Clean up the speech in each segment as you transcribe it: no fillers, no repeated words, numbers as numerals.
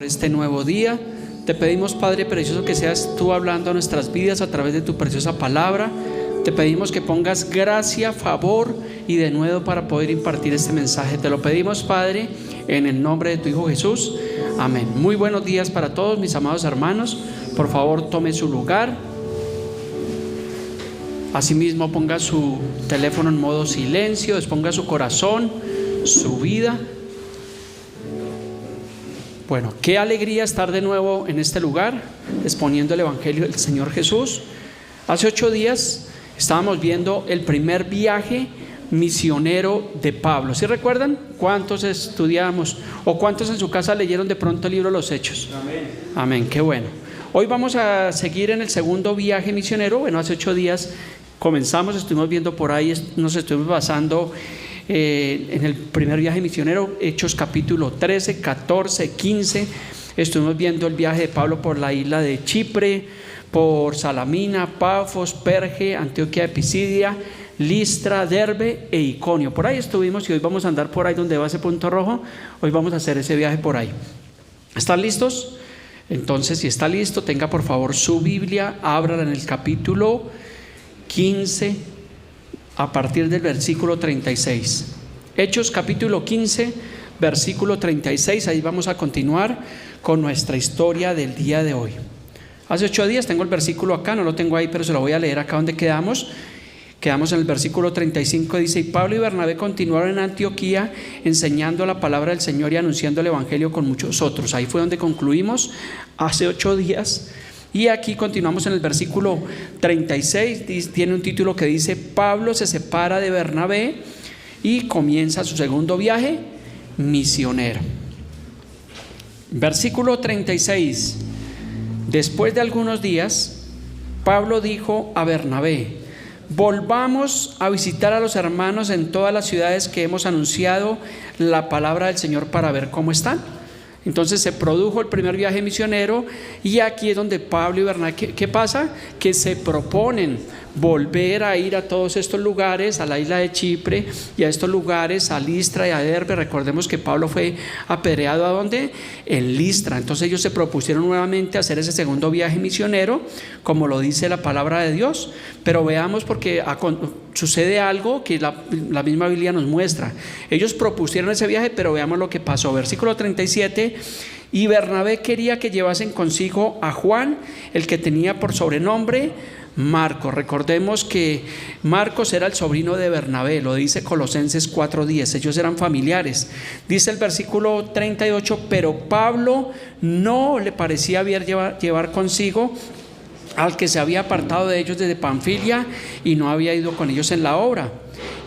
Este nuevo día, te pedimos, Padre precioso, que seas tú hablando a nuestras vidas a través de tu preciosa palabra. Te pedimos que pongas gracia, favor y denuedo para poder impartir este mensaje. Te lo pedimos, Padre, en el nombre de tu Hijo Jesús. Amén. Muy buenos días para todos, mis amados hermanos. Por favor, tome su lugar. Asimismo, ponga su teléfono en modo silencio, disponga su corazón, su vida. Bueno, qué alegría estar de nuevo en este lugar, exponiendo el Evangelio del Señor Jesús. Hace 8 días estábamos viendo el primer viaje misionero de Pablo. ¿Sí recuerdan? ¿Cuántos estudiamos o cuántos en su casa leyeron de pronto el libro de los Hechos? Amén. Amén, qué bueno. Hoy vamos a seguir en el segundo viaje misionero. Bueno, hace 8 días comenzamos, estuvimos viendo por ahí, nos estuvimos basando en el primer viaje misionero, Hechos capítulo 13, 14, 15. Estuvimos viendo el viaje de Pablo por la isla de Chipre, por Salamina, Pafos, Perge, Antioquía de Pisidia, Listra, Derbe e Iconio. Por ahí estuvimos y hoy vamos a andar por ahí donde va ese punto rojo. Hoy vamos a hacer ese viaje por ahí. ¿Están listos? Entonces, si está listo, tenga por favor su Biblia, ábrala en el capítulo 15, a partir del versículo 36. Hechos capítulo 15, versículo 36. Ahí vamos a continuar con nuestra historia del día de hoy. Hace 8 días, tengo el versículo acá, no lo tengo ahí, pero se lo voy a leer acá donde quedamos. Quedamos en el versículo 35, dice: y Pablo y Bernabé continuaron en Antioquía enseñando la palabra del Señor y anunciando el Evangelio con muchos otros. Ahí fue donde concluimos hace 8 días. Y aquí continuamos en el versículo 36, tiene un título que dice: Pablo se separa de Bernabé y comienza su segundo viaje misionero. Versículo 36: después de algunos días, Pablo dijo a Bernabé: volvamos a visitar a los hermanos en todas las ciudades que hemos anunciado la palabra del Señor para ver cómo están. Entonces se produjo el primer viaje misionero y aquí es donde Pablo y Bernabé, ¿qué pasa? Que se proponen volver a ir a todos estos lugares, a la isla de Chipre y a estos lugares, a Listra y a Derbe. Recordemos que Pablo fue apedreado ¿a dónde? En Listra. Entonces ellos se propusieron nuevamente hacer ese segundo viaje misionero, como lo dice la palabra de Dios. Pero veamos, porque sucede algo que la misma Biblia nos muestra. Ellos propusieron ese viaje, pero veamos lo que pasó. Versículo 37: y Bernabé quería que llevasen consigo a Juan, el que tenía por sobrenombre Marcos. Recordemos que Marcos era el sobrino de Bernabé, lo dice Colosenses 4:10, ellos eran familiares. Dice el versículo 38: pero Pablo no le parecía bien llevar consigo al que se había apartado de ellos desde Panfilia y no había ido con ellos en la obra.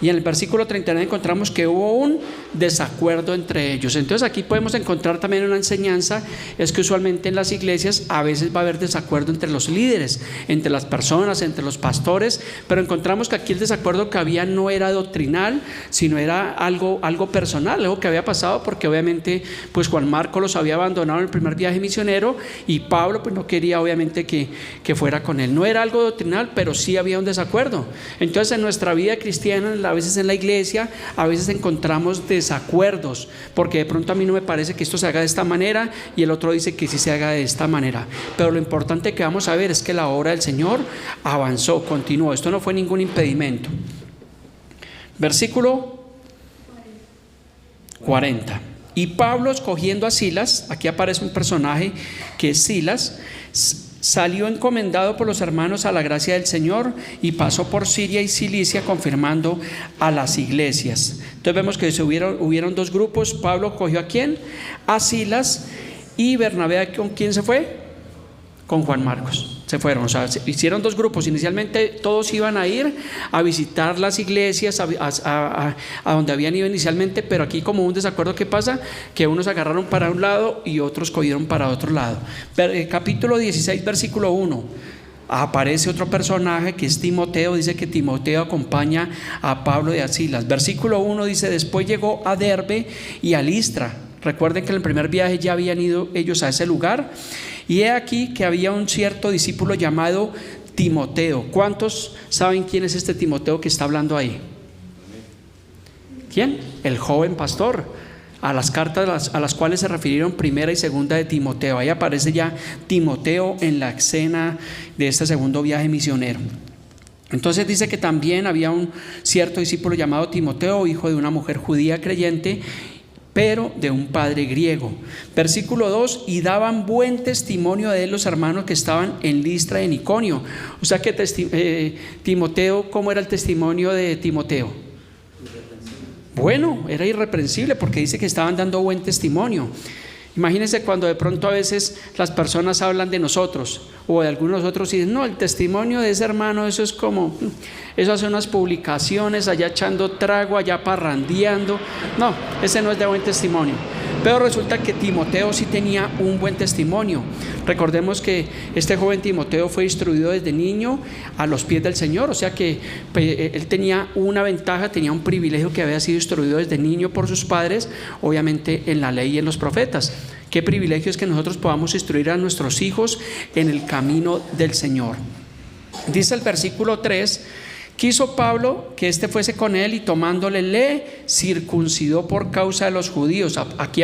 Y en el versículo 39 encontramos que hubo un desacuerdo entre ellos. Entonces aquí podemos encontrar también una enseñanza, es que usualmente en las iglesias a veces va a haber desacuerdo entre los líderes, entre las personas, entre los pastores, pero encontramos que aquí el desacuerdo que había no era doctrinal, sino era algo personal, algo que había pasado, porque obviamente pues Juan Marcos los había abandonado en el primer viaje misionero y Pablo pues no quería obviamente que fuera con él. No era algo doctrinal, pero sí había un desacuerdo. Entonces en nuestra vida cristiana, a veces en la iglesia, a veces encontramos desacuerdos, porque de pronto a mí no me parece que esto se haga de esta manera y el otro dice que sí se haga de esta manera. Pero lo importante que vamos a ver es que la obra del Señor avanzó, continuó. Esto no fue ningún impedimento. Versículo 40: y Pablo, escogiendo a Silas, aquí aparece un personaje que es Silas, salió encomendado por los hermanos a la gracia del Señor y pasó por Siria y Cilicia confirmando a las iglesias. Entonces vemos que hubieron 2 grupos. Pablo cogió ¿a quién? A Silas. Y Bernabé, ¿con quién se fue? Con Juan Marcos. Se fueron, o sea, se hicieron 2 grupos. Inicialmente todos iban a ir a visitar las iglesias a donde habían ido inicialmente, pero aquí como un desacuerdo, ¿qué pasa? Que unos agarraron para un lado y otros cogieron para otro lado. Capítulo 16, versículo 1. Aparece otro personaje que es Timoteo. Dice que Timoteo acompaña a Pablo y a Silas. Versículo 1 dice: después llegó a Derbe y a Listra. Recuerden que en el primer viaje ya habían ido ellos a ese lugar. Y he aquí que había un cierto discípulo llamado Timoteo. ¿Cuántos saben quién es este Timoteo que está hablando ahí? ¿Quién? El joven pastor. a las cartas a las cuales se refirieron primera y segunda de Timoteo. Ahí aparece ya Timoteo en la escena de este segundo viaje misionero. Entonces dice que también había un cierto discípulo llamado Timoteo, hijo de una mujer judía creyente, pero de un padre griego. Versículo 2, y daban buen testimonio de él los hermanos que estaban en Listra y en Iconio. O sea que Timoteo, ¿cómo era el testimonio de Timoteo? Bueno, era irreprensible, porque dice que estaban dando buen testimonio. Imagínense cuando de pronto a veces las personas hablan de nosotros o de algunos de nosotros y dicen, no, el testimonio de ese hermano, eso es como, eso hace unas publicaciones allá echando trago, allá parrandeando. No, ese no es de buen testimonio. Pero resulta que Timoteo sí tenía un buen testimonio. Recordemos que este joven Timoteo fue instruido desde niño a los pies del Señor, o sea que él tenía una ventaja, tenía un privilegio, que había sido instruido desde niño por sus padres, obviamente en la ley y en los profetas. Qué privilegio es que nosotros podamos instruir a nuestros hijos en el camino del Señor. Dice el versículo 3, quiso Pablo que éste fuese con él, y tomándole le circuncidó por causa de los judíos. Aquí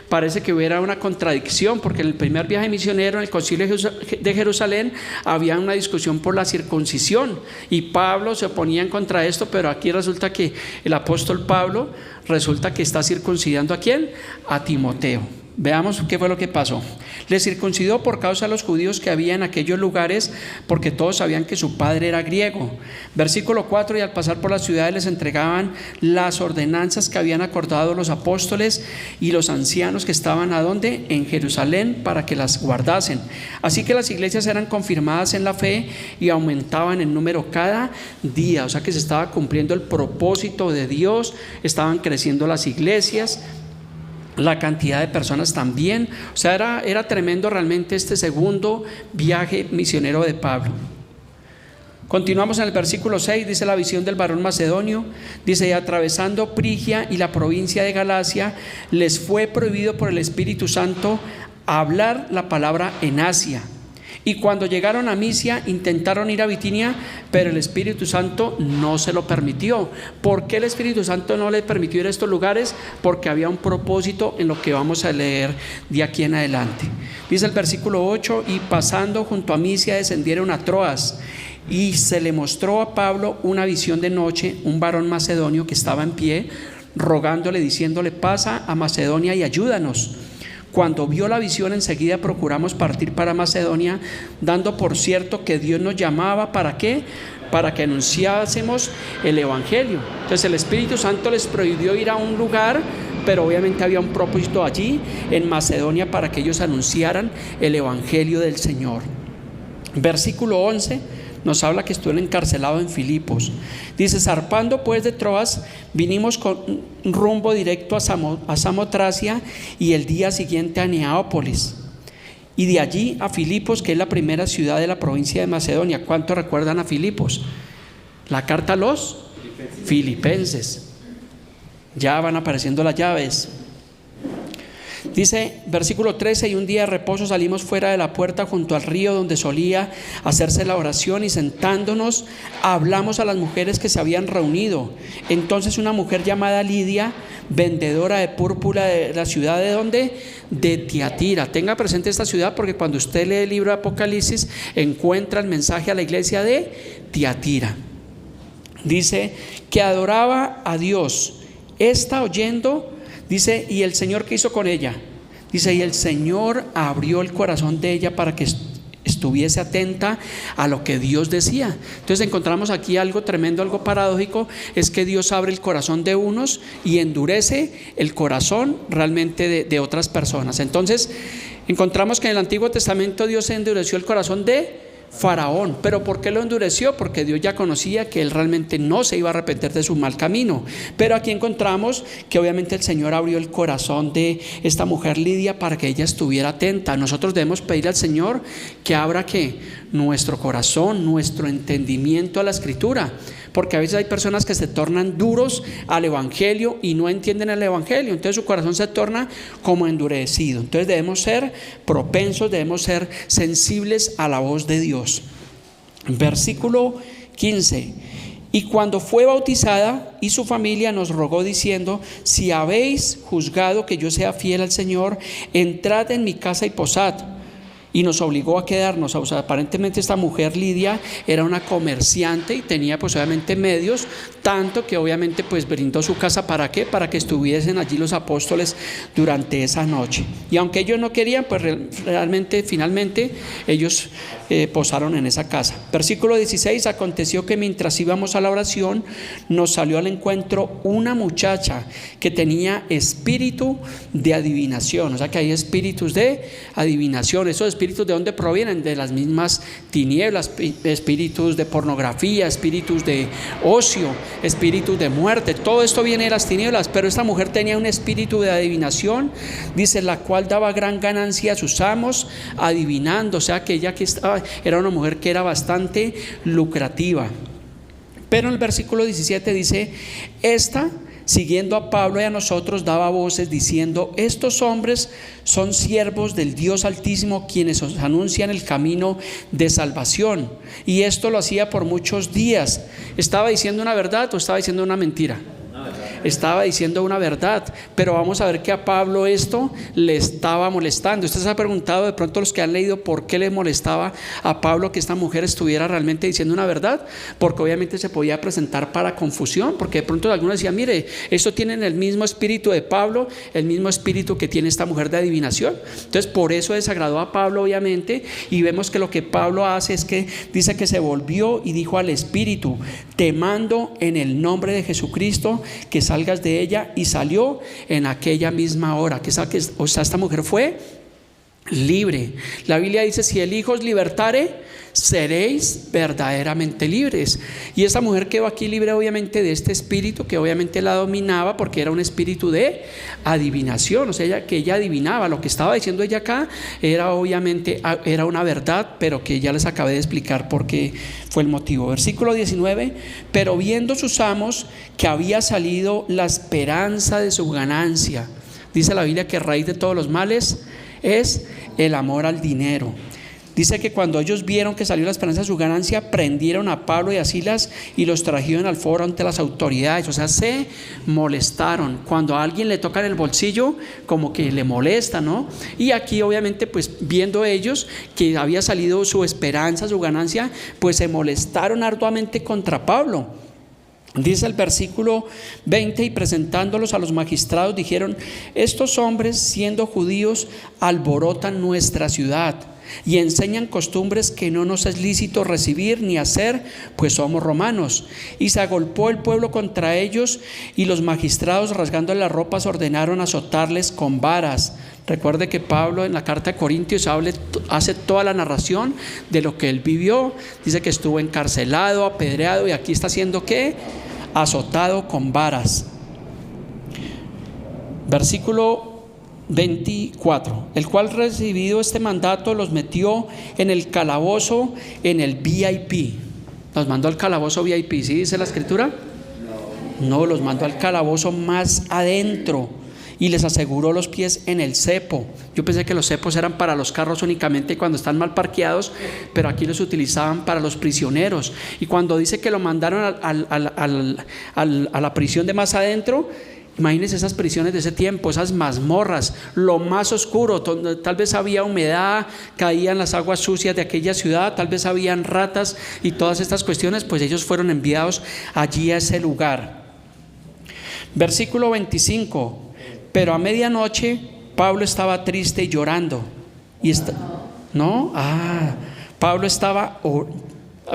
parece que hubiera una contradicción, porque en el primer viaje misionero, en el concilio de Jerusalén, había una discusión por la circuncisión y Pablo se oponía en contra de esto, pero aquí resulta que el apóstol Pablo resulta que está circuncidando ¿a quién? A Timoteo. Veamos qué fue lo que pasó. Le circuncidó por causa de los judíos que había en aquellos lugares, porque todos sabían que su padre era griego. Versículo 4, y al pasar por las ciudades les entregaban las ordenanzas que habían acordado los apóstoles y los ancianos que estaban ¿a dónde? En Jerusalén, para que las guardasen. Así que las iglesias eran confirmadas en la fe y aumentaban en número cada día. O sea que se estaba cumpliendo el propósito de Dios, estaban creciendo las iglesias, la cantidad de personas también. O sea, era tremendo realmente este segundo viaje misionero de Pablo. Continuamos en el versículo 6, dice la visión del varón macedonio, dice, y atravesando Frigia y la provincia de Galacia, les fue prohibido por el Espíritu Santo hablar la palabra en Asia. Y cuando llegaron a Misia, intentaron ir a Bitinia, pero el Espíritu Santo no se lo permitió. ¿Por qué el Espíritu Santo no le permitió ir a estos lugares? Porque había un propósito en lo que vamos a leer de aquí en adelante. Dice el versículo 8, y pasando junto a Misia descendieron a Troas, y se le mostró a Pablo una visión de noche, un varón macedonio que estaba en pie, rogándole, diciéndole, pasa a Macedonia y ayúdanos. Cuando vio la visión, enseguida procuramos partir para Macedonia, dando por cierto que Dios nos llamaba, ¿para qué? Para que anunciásemos el Evangelio. Entonces el Espíritu Santo les prohibió ir a un lugar, pero obviamente había un propósito allí en Macedonia para que ellos anunciaran el Evangelio del Señor. Versículo 11 nos habla que estuvo encarcelado en Filipos. Dice, zarpando pues de Troas, vinimos con rumbo directo a Samotracia, y el día siguiente a Neápolis, y de allí a Filipos, que es la primera ciudad de la provincia de Macedonia. ¿Cuánto recuerdan a Filipos? La carta a los Filipenses. Ya van apareciendo las llaves. Dice versículo 13, y un día de reposo salimos fuera de la puerta junto al río donde solía hacerse la oración, y sentándonos hablamos a las mujeres que se habían reunido. Entonces una mujer llamada Lidia, vendedora de púrpura de la ciudad de ¿dónde? De Tiatira. Tenga presente esta ciudad, porque cuando usted lee el libro de Apocalipsis encuentra el mensaje a la iglesia de Tiatira. Dice que adoraba a Dios. Esta oyendo, dice, y el Señor, ¿qué hizo con ella? Dice, y el Señor abrió el corazón de ella para que estuviese atenta a lo que Dios decía. Entonces encontramos aquí algo tremendo, algo paradójico, es que Dios abre el corazón de unos y endurece el corazón realmente de otras personas. Entonces encontramos que en el Antiguo Testamento Dios endureció el corazón de Faraón. ¿Pero por qué lo endureció? Porque Dios ya conocía que él realmente no se iba a arrepentir de su mal camino. Pero aquí encontramos que obviamente el Señor abrió el corazón de esta mujer Lidia para que ella estuviera atenta. Nosotros debemos pedir al Señor que abra nuestro corazón, nuestro entendimiento a la Escritura, porque a veces hay personas que se tornan duros al Evangelio y no entienden el Evangelio, entonces su corazón se torna como endurecido. Entonces debemos ser propensos, debemos ser sensibles a la voz de Dios. Versículo 15, Y cuando fue bautizada y su familia nos rogó diciendo: si habéis juzgado que yo sea fiel al Señor, entrad en mi casa y posad. Y nos obligó a quedarnos. O sea, aparentemente esta mujer Lidia era una comerciante y tenía pues obviamente medios, tanto que obviamente pues brindó su casa. ¿Para qué? Para que estuviesen allí los apóstoles durante esa noche. Y aunque ellos no querían, pues realmente finalmente ellos posaron en esa casa. Versículo 16: aconteció que mientras íbamos a la oración, nos salió al encuentro una muchacha que tenía espíritu de adivinación. O sea que hay espíritus de adivinación. Esos espíritus, ¿de dónde provienen? De las mismas tinieblas, espíritus de pornografía, espíritus de ocio, espíritus de muerte. Todo esto viene de las tinieblas. Pero esta mujer tenía un espíritu de adivinación, dice, la cual daba gran ganancia a sus amos adivinando. O sea que ella que estaba, era una mujer que era bastante lucrativa. Pero en el versículo 17 dice: esta, siguiendo a Pablo y a nosotros, daba voces diciendo: estos hombres son siervos del Dios Altísimo, quienes os anuncian el camino de salvación. Y esto lo hacía por muchos días. ¿Estaba diciendo una verdad o estaba diciendo una mentira? Estaba diciendo una verdad, pero vamos a ver que a Pablo esto le estaba molestando. Usted se ha preguntado, de pronto los que han leído, por qué le molestaba a Pablo que esta mujer estuviera realmente diciendo una verdad. Porque obviamente se podía presentar para confusión, porque de pronto algunos decían: mire, esto tienen el mismo espíritu de Pablo, el mismo espíritu que tiene esta mujer de adivinación. Entonces por eso desagradó a Pablo obviamente, y vemos que lo que Pablo hace es que dice que se volvió y dijo al espíritu: te mando en el nombre de Jesucristo que salgas de ella. Y salió en aquella misma hora. O sea, esta mujer fue libre. La Biblia dice: si el Hijo os libertare, seréis verdaderamente libres. Y esta mujer quedó aquí libre obviamente de este espíritu que obviamente la dominaba, porque era un espíritu de adivinación. O sea, que ella adivinaba. Lo que estaba diciendo ella acá era obviamente era una verdad, pero que ya les acabé de explicar por qué fue el motivo. Versículo 19: pero viendo sus amos que había salido la esperanza de su ganancia. Dice la Biblia que raíz de todos los males es el amor al dinero. Dice que cuando ellos vieron que salió la esperanza de su ganancia, prendieron a Pablo y a Silas y los trajeron al foro ante las autoridades. O sea, se molestaron. Cuando a alguien le tocan el bolsillo, como que le molesta, ¿no? Y aquí obviamente pues viendo ellos que había salido su esperanza, su ganancia, pues se molestaron arduamente contra Pablo. Dice el versículo 20: y presentándolos a los magistrados dijeron: estos hombres, siendo judíos, alborotan nuestra ciudad y enseñan costumbres que no nos es lícito recibir ni hacer, pues somos romanos. Y se agolpó el pueblo contra ellos, y los magistrados, rasgando las ropas, ordenaron azotarles con varas. Recuerde que Pablo en la carta de Corintios hace toda la narración de lo que él vivió. Dice que estuvo encarcelado, apedreado, y aquí está haciendo ¿qué? Azotado con varas. Versículo 24: el cual, recibido este mandato, los metió en el calabozo, en el VIP. Los mandó al calabozo VIP, ¿sí dice la escritura? No, los mandó al calabozo más adentro y les aseguró los pies en el cepo. Yo pensé que los cepos eran para los carros únicamente cuando están mal parqueados, pero aquí los utilizaban para los prisioneros. Y cuando dice que lo mandaron a la prisión de más adentro, imagínense esas prisiones de ese tiempo, esas mazmorras, lo más oscuro, donde tal vez había humedad, caían las aguas sucias de aquella ciudad, tal vez habían ratas y todas estas cuestiones. Pues ellos fueron enviados allí a ese lugar. Versículo 25: pero a medianoche Pablo estaba triste y llorando. Pablo estaba,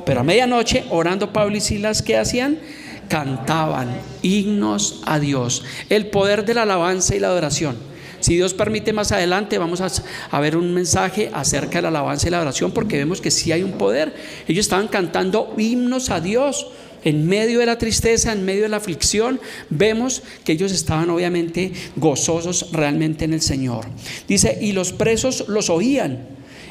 pero a medianoche orando Pablo y Silas, ¿qué hacían? Cantaban himnos a Dios. El poder de la alabanza y la adoración. Si Dios permite, más adelante vamos a ver un mensaje acerca de la alabanza y la adoración, porque vemos que sí hay un poder. Ellos estaban cantando himnos a Dios en medio de la tristeza, en medio de la aflicción. Vemos que ellos estaban obviamente gozosos realmente en el Señor. Dice: y los presos los oían.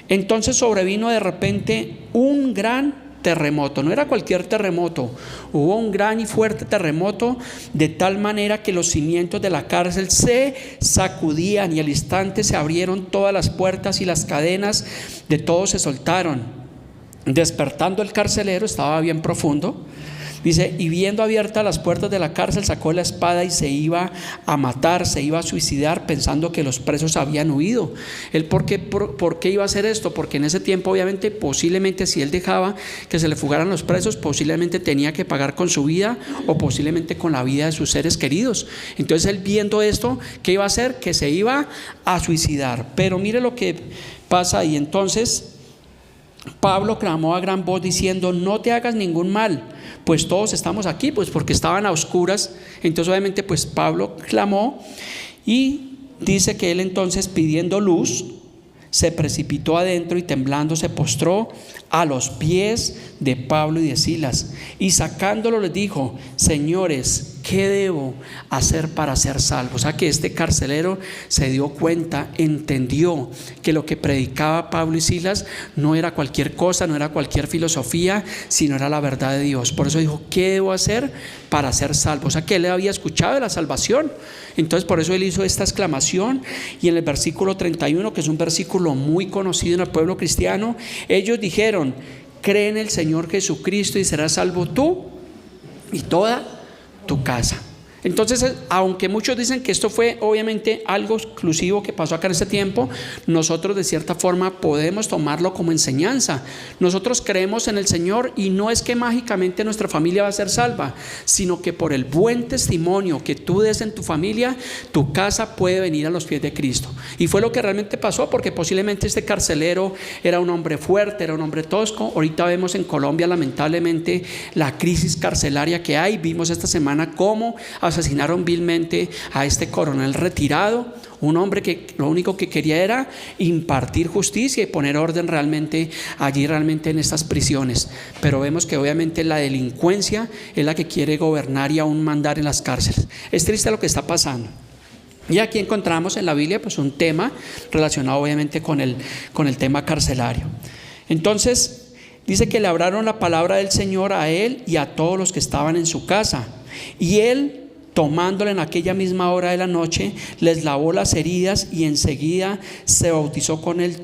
Entonces sobrevino de repente un gran terremoto. No era cualquier terremoto, hubo un gran y fuerte terremoto, de tal manera que los cimientos de la cárcel se sacudían, y al instante se abrieron todas las puertas y las cadenas de todos se soltaron. Despertando el carcelero, estaba bien profundo, Dice, y viendo abiertas las puertas de la cárcel, sacó la espada y se iba a matar, se iba a suicidar, pensando que los presos habían huido. ¿Él por qué iba a hacer esto? Porque en ese tiempo, obviamente, posiblemente si él dejaba que se le fugaran los presos, posiblemente tenía que pagar con su vida o posiblemente con la vida de sus seres queridos. Entonces él, viendo esto, ¿qué iba a hacer? Que se iba a suicidar. Pero mire lo que pasa ahí. Entonces Pablo clamó a gran voz diciendo, no te hagas ningún mal, pues todos estamos aquí, pues porque estaban a oscuras. Entonces obviamente pues Pablo clamó, y dice que él entonces, pidiendo luz, se precipitó adentro y temblando se postró a los pies de Pablo y de Silas, y sacándolo les dijo, señores, ¿qué debo hacer para ser salvo? O sea que este carcelero se dio cuenta, entendió que lo que predicaba Pablo y Silas no era cualquier cosa, no era cualquier filosofía, sino era la verdad de Dios. Por eso dijo, ¿qué debo hacer para ser salvo? O sea que él había escuchado de la salvación. Entonces por eso él hizo esta exclamación, y en el versículo 31, que es un versículo muy conocido en el pueblo cristiano, ellos dijeron, cree en el Señor Jesucristo y serás salvo tú y toda tu casa. Entonces, aunque muchos dicen que esto fue obviamente algo exclusivo que pasó acá en este tiempo, nosotros de cierta forma podemos tomarlo como enseñanza. Nosotros creemos en el Señor, y no es que mágicamente nuestra familia va a ser salva, sino que por el buen testimonio que tú des en tu familia, tu casa puede venir a los pies de Cristo. Y fue lo que realmente pasó, porque posiblemente este carcelero era un hombre fuerte, era un hombre tosco. Ahorita vemos en Colombia lamentablemente la crisis carcelaria que hay. Vimos esta semana cómo asesinaron vilmente a este coronel retirado, un hombre que lo único que quería era impartir justicia y poner orden realmente allí, realmente en estas prisiones. Pero vemos que obviamente la delincuencia es la que quiere gobernar y aún mandar en las cárceles. Es triste lo que está pasando. Y aquí encontramos en la Biblia pues un tema relacionado obviamente con el tema carcelario. Entonces dice que le hablaron la palabra del Señor a él y a todos los que estaban en su casa, y él, tomándole en aquella misma hora de la noche, les lavó las heridas, y enseguida se bautizó con él,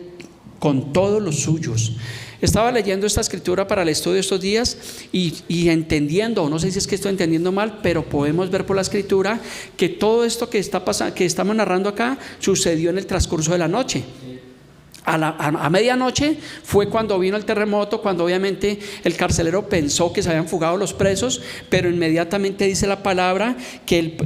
con todos los suyos. Estaba leyendo esta escritura para el estudio estos días y entendiendo, no sé si es que estoy entendiendo mal, pero podemos ver por la escritura que todo esto que está pasando, que estamos narrando acá, sucedió en el transcurso de la noche. A medianoche fue cuando vino el terremoto, cuando obviamente el carcelero pensó que se habían fugado los presos, pero inmediatamente dice la palabra que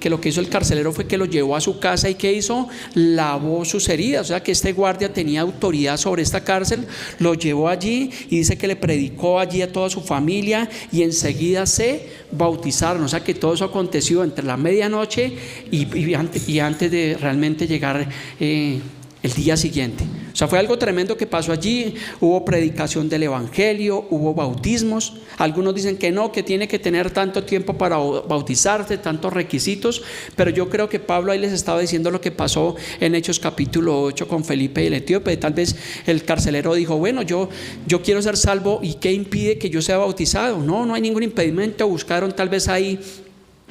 lo que hizo el carcelero fue que lo llevó a su casa, y ¿qué hizo? Lavó sus heridas. O sea que este guardia tenía autoridad sobre esta cárcel, lo llevó allí y dice que le predicó allí a toda su familia, y enseguida se bautizaron. O sea que todo eso aconteció entre la medianoche y antes de realmente llegar el día siguiente. O sea, fue algo tremendo que pasó allí. Hubo predicación del evangelio, hubo bautismos. Algunos dicen que no, que tiene que tener tanto tiempo para bautizarse, tantos requisitos, pero yo creo que Pablo ahí les estaba diciendo lo que pasó en Hechos capítulo 8 con Felipe y el etíope. Tal vez el carcelero dijo, bueno, yo quiero ser salvo, ¿y qué impide que yo sea bautizado? No hay ningún impedimento. Buscaron tal vez ahí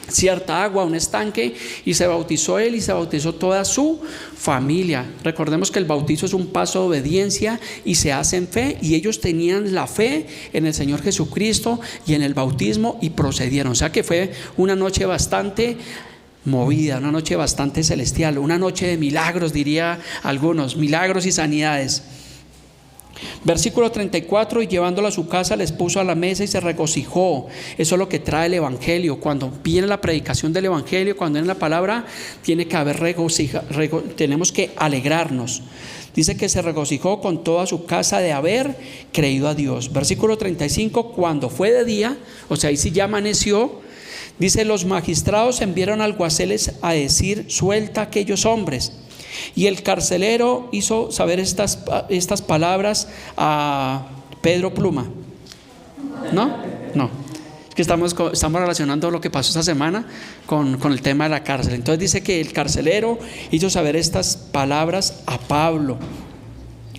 cierta agua, un estanque, y se bautizó él y se bautizó toda su familia. Recordemos que el bautizo es un paso de obediencia y se hace en fe, y ellos tenían la fe en el Señor Jesucristo y en el bautismo y procedieron. O sea que fue una noche bastante movida, una noche bastante celestial, una noche de milagros, diría algunos, milagros y sanidades. Versículo 34, y llevándolo a su casa les puso a la mesa y se regocijó. Eso es lo que trae el evangelio. Cuando viene la predicación del evangelio, cuando viene la palabra, tiene que haber tenemos que alegrarnos. Dice que se regocijó con toda su casa de haber creído a Dios. Versículo 35, cuando fue de día, o sea, ahí sí ya amaneció, dice, los magistrados enviaron alguaciles a decir, suelta a aquellos hombres. Y el carcelero hizo saber estas palabras a Pedro Pluma. ¿No? Es que estamos relacionando lo que pasó esta semana con el tema de la cárcel. Entonces dice que el carcelero hizo saber estas palabras a Pablo.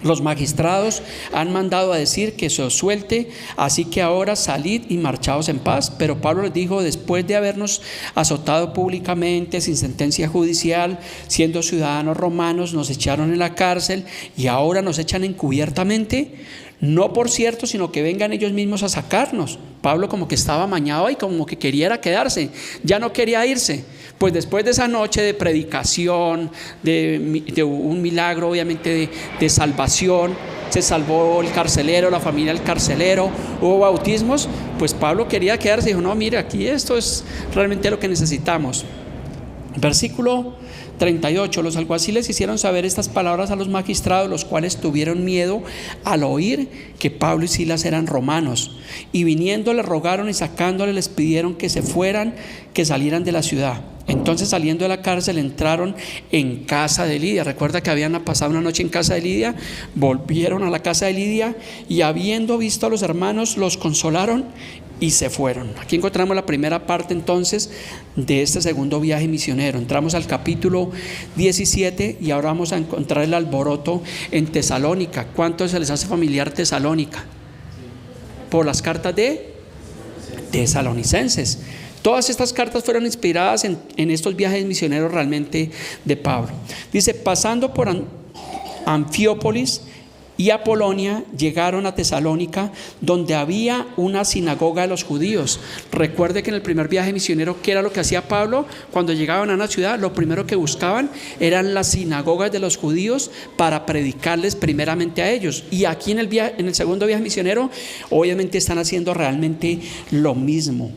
Los magistrados han mandado a decir que se os suelte, así que ahora salid y marchaos en paz. Pero Pablo les dijo, después de habernos azotado públicamente, sin sentencia judicial, siendo ciudadanos romanos, nos echaron en la cárcel y ahora nos echan encubiertamente. No por cierto, sino que vengan ellos mismos a sacarnos, Pablo como que estaba amañado y como que quería quedarse, ya no quería irse. Pues después de esa noche de predicación, de un milagro obviamente de salvación, se salvó el carcelero, la familia del carcelero, hubo bautismos, pues Pablo quería quedarse y dijo, no, mire, aquí esto es realmente lo que necesitamos. Versículo 38, los alguaciles hicieron saber estas palabras a los magistrados, los cuales tuvieron miedo al oír que Pablo y Silas eran romanos, y viniendo le rogaron y sacándole les pidieron que se fueran, que salieran de la ciudad. Entonces, saliendo de la cárcel, entraron en casa de Lidia. Recuerda que habían pasado una noche en casa de Lidia, volvieron a la casa de Lidia y habiendo visto a los hermanos los consolaron y se fueron. Aquí encontramos la primera parte entonces de este segundo viaje misionero. Entramos al capítulo 17 y ahora vamos a encontrar el alboroto en Tesalónica. ¿Cuánto se les hace familiar Tesalónica? Por las cartas de Tesalonicenses. Todas estas cartas fueron inspiradas en estos viajes misioneros realmente de Pablo. Dice, pasando por Anfiópolis y Apolonia, llegaron a Tesalónica, donde había una sinagoga de los judíos. Recuerde que en el primer viaje misionero, ¿qué era lo que hacía Pablo? Cuando llegaban a una ciudad, lo primero que buscaban eran las sinagogas de los judíos para predicarles primeramente a ellos. Y aquí en el segundo viaje misionero, obviamente están haciendo realmente lo mismo.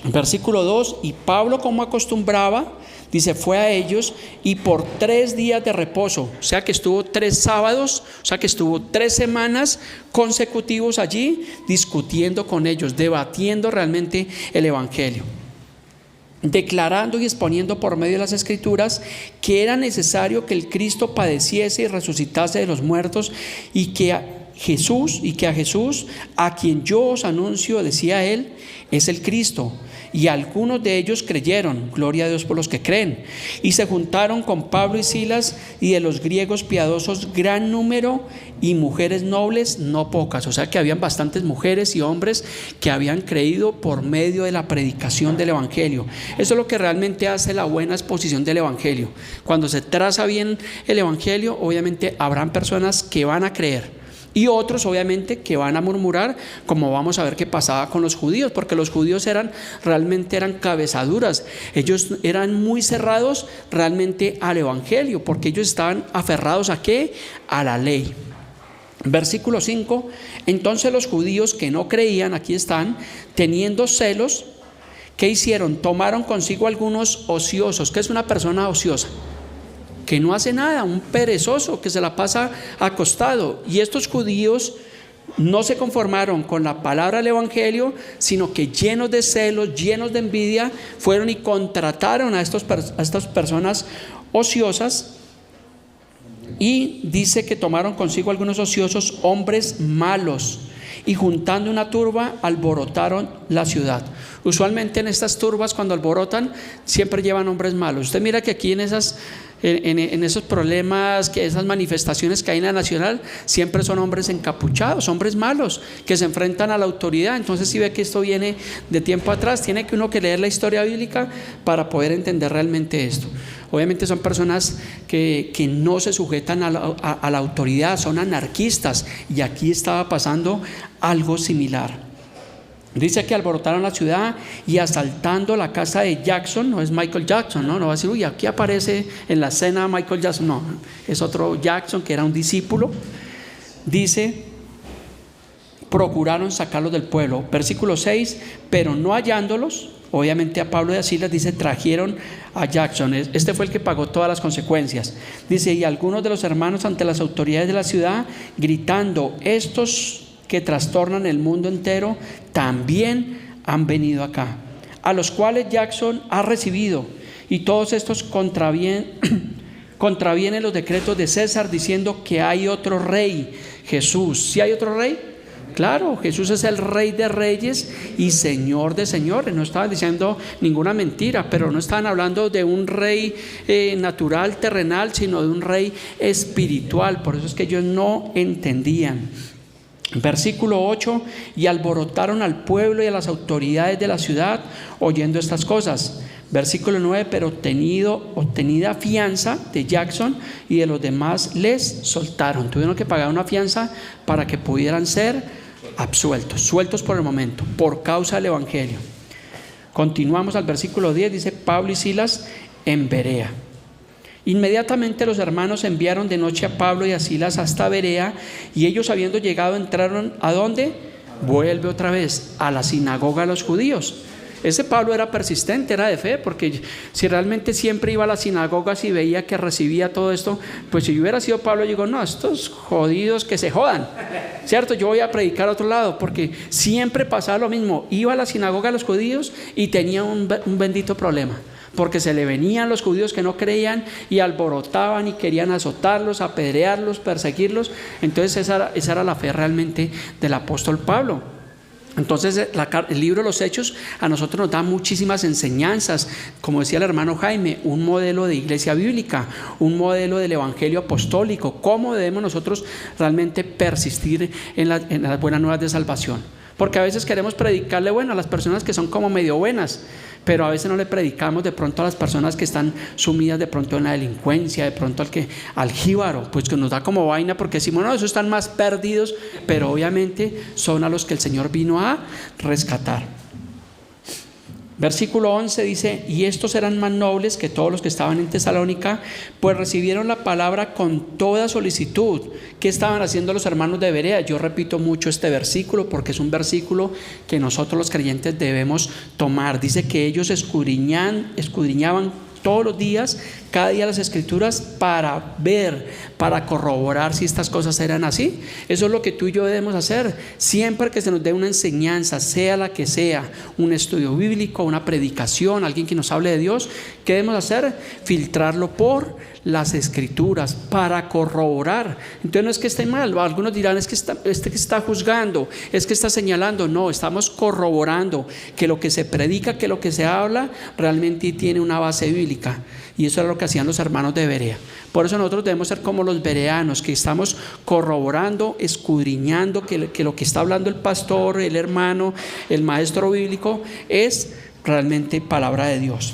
Versículo 2, y Pablo, como acostumbraba, dice, fue a ellos y por 3 días de reposo, o sea que estuvo 3 sábados, o sea que estuvo 3 semanas consecutivos allí discutiendo con ellos, debatiendo realmente el evangelio, declarando y exponiendo por medio de las escrituras que era necesario que el Cristo padeciese y resucitase de los muertos y que a Jesús, a quien yo os anuncio, decía él, es el Cristo. Y algunos de ellos creyeron, gloria a Dios por los que creen, y se juntaron con Pablo y Silas, y de los griegos piadosos gran número, y mujeres nobles no pocas. O sea que habían bastantes mujeres y hombres que habían creído por medio de la predicación del evangelio. Eso es lo que realmente hace la buena exposición del evangelio. Cuando se traza bien el evangelio, obviamente habrán personas que van a creer y otros obviamente que van a murmurar, como vamos a ver que pasaba con los judíos, porque los judíos realmente eran cabezaduras. Ellos eran muy cerrados realmente al evangelio, porque ellos estaban aferrados ¿a qué? A la ley. Versículo 5, entonces los judíos que no creían, aquí están, teniendo celos, ¿qué hicieron? Tomaron consigo algunos ociosos. ¿Qué es una persona ociosa? Que no hace nada, un perezoso que se la pasa acostado. Y estos judíos no se conformaron con la palabra del evangelio, sino que llenos de celos, llenos de envidia, fueron y contrataron a estas personas ociosas. Y dice que tomaron consigo algunos ociosos, hombres malos, y juntando una turba alborotaron la ciudad. Usualmente en estas turbas, cuando alborotan, siempre llevan hombres malos. Usted mira que aquí en esos problemas, que esas manifestaciones que hay en la nacional, siempre son hombres encapuchados, hombres malos que se enfrentan a la autoridad. Entonces, si ve que esto viene de tiempo atrás, tiene que uno que leer la historia bíblica para poder entender realmente esto. Obviamente son personas que no se sujetan a la autoridad, son anarquistas, y aquí estaba pasando algo similar. Dice que alborotaron la ciudad y asaltando la casa de Jackson, no es Michael Jackson, no va a decir, uy, aquí aparece en la escena Michael Jackson, no, es otro Jackson que era un discípulo. Dice, procuraron sacarlos del pueblo. Versículo 6, pero no hallándolos, obviamente a Pablo y a Silas, dice, trajeron a Jackson. Este fue el que pagó todas las consecuencias. Dice, y algunos de los hermanos ante las autoridades de la ciudad, gritando, estos que trastornan el mundo entero, también han venido acá, a los cuales Jackson ha recibido, y todos estos contravienen los decretos de César, diciendo que hay otro rey, Jesús. ¿Sí hay otro rey? Claro, Jesús es el Rey de Reyes y Señor de Señores. No estaban diciendo ninguna mentira, pero no estaban hablando de un rey natural, terrenal, sino de un rey espiritual. Por eso es que ellos no entendían. Versículo 8, y alborotaron al pueblo y a las autoridades de la ciudad oyendo estas cosas. Versículo 9, pero obtenida fianza de Jackson y de los demás les soltaron. Tuvieron que pagar una fianza para que pudieran ser absueltos, sueltos por el momento, por causa del Evangelio. Continuamos al versículo 10, dice: Pablo y Silas en Berea. Inmediatamente los hermanos enviaron de noche a Pablo y a Silas hasta Berea, y ellos, habiendo llegado, entraron ¿a dónde? Vuelve otra vez a la sinagoga de los judíos. Ese Pablo era persistente, era de fe, porque si realmente siempre iba a las sinagogas y veía que recibía todo esto, pues si yo hubiera sido Pablo, yo digo: no, estos jodidos que se jodan, ¿cierto? Yo voy a predicar a otro lado, porque siempre pasaba lo mismo. Iba a la sinagoga de los judíos y tenía un bendito problema, porque se le venían los judíos que no creían y alborotaban y querían azotarlos, apedrearlos, perseguirlos. Entonces esa era la fe realmente del apóstol Pablo. Entonces el libro de los Hechos a nosotros nos da muchísimas enseñanzas, como decía el hermano Jaime, un modelo de iglesia bíblica, un modelo del evangelio apostólico, cómo debemos nosotros realmente persistir en las buenas nuevas de salvación. Porque a veces queremos predicarle, bueno, a las personas que son como medio buenas, pero a veces no le predicamos de pronto a las personas que están sumidas de pronto en la delincuencia, de pronto al jíbaro, pues que nos da como vaina, porque decimos: no, esos están más perdidos, pero obviamente son a los que el Señor vino a rescatar. Versículo 11 dice: y estos eran más nobles que todos los que estaban en Tesalónica, pues recibieron la palabra con toda solicitud. ¿Qué estaban haciendo los hermanos de Berea? Yo repito mucho este versículo porque es un versículo que nosotros los creyentes debemos tomar. Dice que ellos escudriñaban todos los días, cada día, las escrituras para ver, para corroborar si estas cosas eran así. Eso es lo que tú y yo debemos hacer siempre que se nos dé una enseñanza, sea la que sea, un estudio bíblico, una predicación, alguien que nos hable de Dios. ¿Qué debemos hacer? Filtrarlo por las escrituras para corroborar. Entonces no es que esté mal. Algunos dirán: es que que está juzgando, es que está señalando. No, estamos corroborando que lo que se predica, que lo que se habla realmente tiene una base bíblica. Y eso era lo que hacían los hermanos de Berea. Por eso nosotros debemos ser como los bereanos, que estamos corroborando, escudriñando que lo que está hablando el pastor, el hermano, el maestro bíblico es realmente palabra de Dios.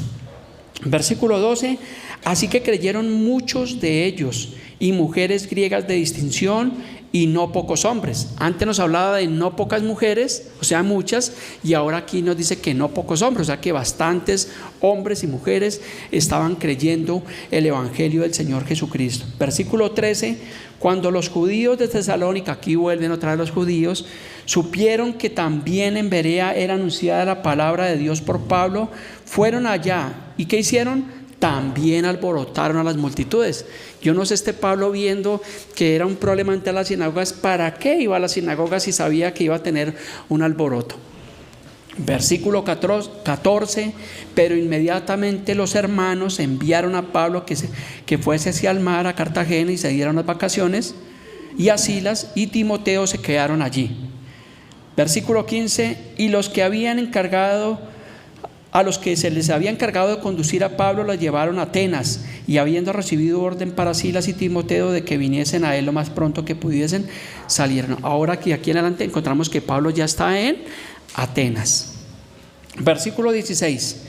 Versículo 12: así que creyeron muchos de ellos, y mujeres griegas de distinción, y no pocos hombres. Antes nos hablaba de no pocas mujeres, o sea muchas, y ahora aquí nos dice que no pocos hombres, o sea que bastantes hombres y mujeres estaban creyendo el evangelio del Señor Jesucristo. Versículo 13: cuando los judíos de Tesalónica, aquí vuelven otra vez los judíos, supieron que también en Berea era anunciada la palabra de Dios por Pablo, fueron allá. ¿Y qué hicieron? También alborotaron a las multitudes. Yo no sé, Pablo, viendo que era un problema ante las sinagogas, ¿para qué iba a las sinagogas si sabía que iba a tener un alboroto? Versículo 14: pero inmediatamente los hermanos enviaron a Pablo que fuese hacia el mar, a Cartagena, y se dieron las vacaciones, y a Silas y Timoteo se quedaron allí. Versículo 15: y a los que se les había encargado de conducir a Pablo los llevaron a Atenas, y habiendo recibido orden para Silas y Timoteo de que viniesen a él lo más pronto que pudiesen, salieron. Ahora aquí en adelante encontramos que Pablo ya está en Atenas. Versículo 16: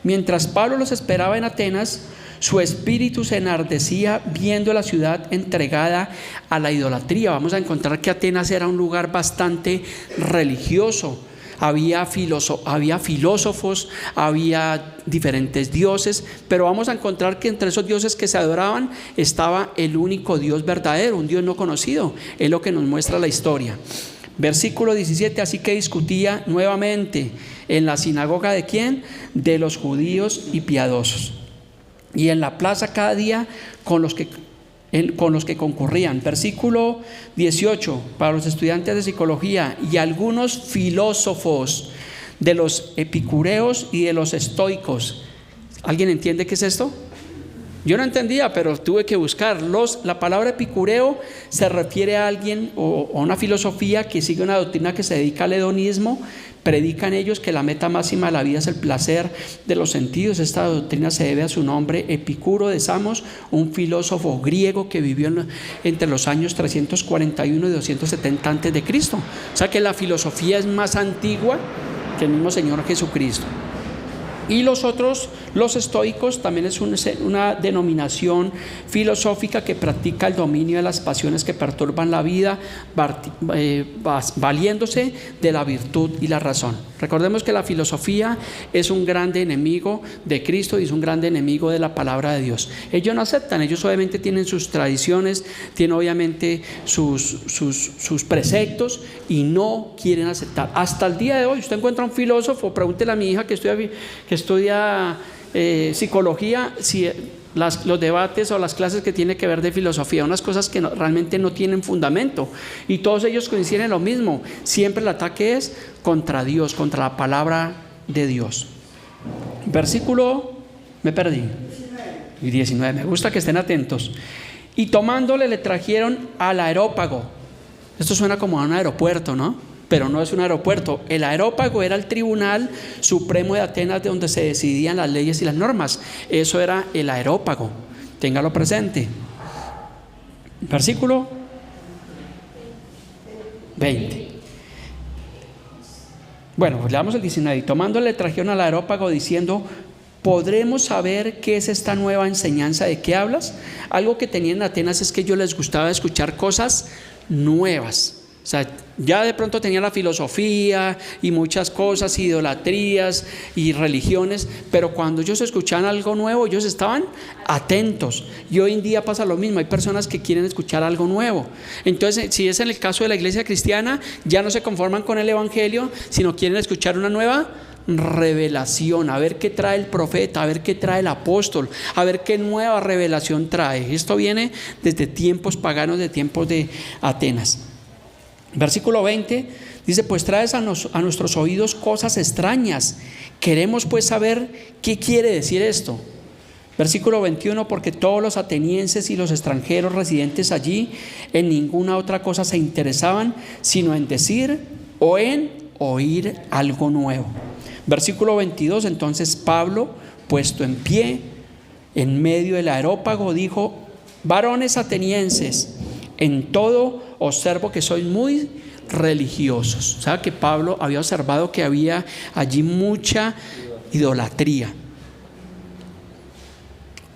mientras Pablo los esperaba en Atenas, su espíritu se enardecía viendo la ciudad entregada a la idolatría. Vamos a encontrar que Atenas era un lugar bastante religioso. Había filósofos, había diferentes dioses, pero vamos a encontrar que entre esos dioses que se adoraban estaba el único Dios verdadero, un Dios no conocido. Es lo que nos muestra la historia. Versículo 17: así que discutía nuevamente en la sinagoga ¿de quién? De los judíos y piadosos, y en la plaza cada día con los que concurrían. Versículo 18: para los estudiantes de psicología y algunos filósofos de los epicureos y de los estoicos. ¿Alguien entiende qué es esto? Yo no entendía, pero tuve que buscar. La palabra epicureo se refiere a alguien o a una filosofía que sigue una doctrina que se dedica al hedonismo. Predican ellos que la meta máxima de la vida es el placer de los sentidos. Esta doctrina se debe a su nombre, Epicuro de Samos, un filósofo griego que vivió entre los años 341 y 270 antes de Cristo. O sea que la filosofía es más antigua que el mismo Señor Jesucristo. Y los otros, Los estoicos también es una denominación filosófica que practica el dominio de las pasiones que perturban la vida, valiéndose de la virtud y la razón. Recordemos que la filosofía es un grande enemigo de Cristo y es un grande enemigo de la palabra de Dios. Ellos no aceptan, ellos obviamente tienen sus tradiciones, tienen obviamente sus preceptos y no quieren aceptar. Hasta el día de hoy, usted encuentra un filósofo, pregúntele a mi hija que estudia psicología, si los debates o las clases que tiene que ver de filosofía, unas cosas que realmente no tienen fundamento, y todos ellos coinciden en lo mismo. Siempre el ataque es contra Dios, contra la palabra de Dios. Versículo, me perdí, 19, me gusta que estén atentos. Y tomándole le trajeron al Areópago. Esto suena como a un aeropuerto, ¿no? Pero no es un aeropuerto. El Areópago era el tribunal supremo de Atenas, de donde se decidían las leyes y las normas. Eso era el Areópago, téngalo presente. Versículo 20. Bueno, pues leamos el 19. Y tomándole trajeron al Areópago diciendo: ¿podremos saber qué es esta nueva enseñanza de qué hablas? Algo que tenían en Atenas es que a ellos les gustaba escuchar cosas nuevas. O sea, ya de pronto tenía la filosofía y muchas cosas, idolatrías y religiones, pero cuando ellos escuchaban algo nuevo, ellos estaban atentos. Y hoy en día pasa lo mismo, hay personas que quieren escuchar algo nuevo. Entonces, si es en el caso de la iglesia cristiana, ya no se conforman con el evangelio, sino quieren escuchar una nueva revelación, a ver qué trae el profeta, a ver qué trae el apóstol, a ver qué nueva revelación trae. Esto viene desde tiempos paganos, de tiempos de Atenas. Versículo 20 dice: pues traes a nuestros oídos cosas extrañas, queremos pues saber qué quiere decir esto. Versículo 21: porque todos los atenienses y los extranjeros residentes allí en ninguna otra cosa se interesaban, sino en decir o en oír algo nuevo. Versículo 22: entonces Pablo, puesto en pie en medio del Areópago, dijo: varones atenienses, en todo observo que sois muy religiosos. O sea que Pablo había observado que había allí mucha idolatría.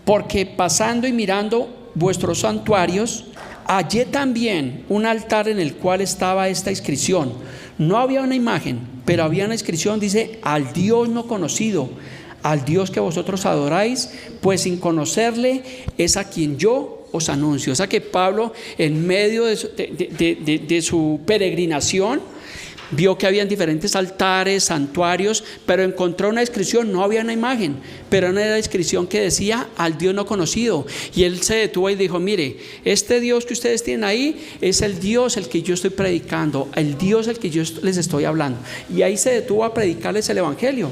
Porque pasando y mirando vuestros santuarios, hallé también un altar en el cual estaba esta inscripción. No había una imagen, pero había una inscripción, dice: al Dios no conocido, al Dios que vosotros adoráis, pues sin conocerle es a quien yo os anuncio. O sea que Pablo, en medio de su peregrinación, vio que habían diferentes altares, santuarios, pero encontró una inscripción. No había una imagen, pero era una inscripción que decía: al Dios no conocido. Y él se detuvo y dijo: mire, este Dios que ustedes tienen ahí es el Dios el que yo estoy predicando, el Dios el que yo les estoy hablando. Y ahí se detuvo a predicarles el evangelio.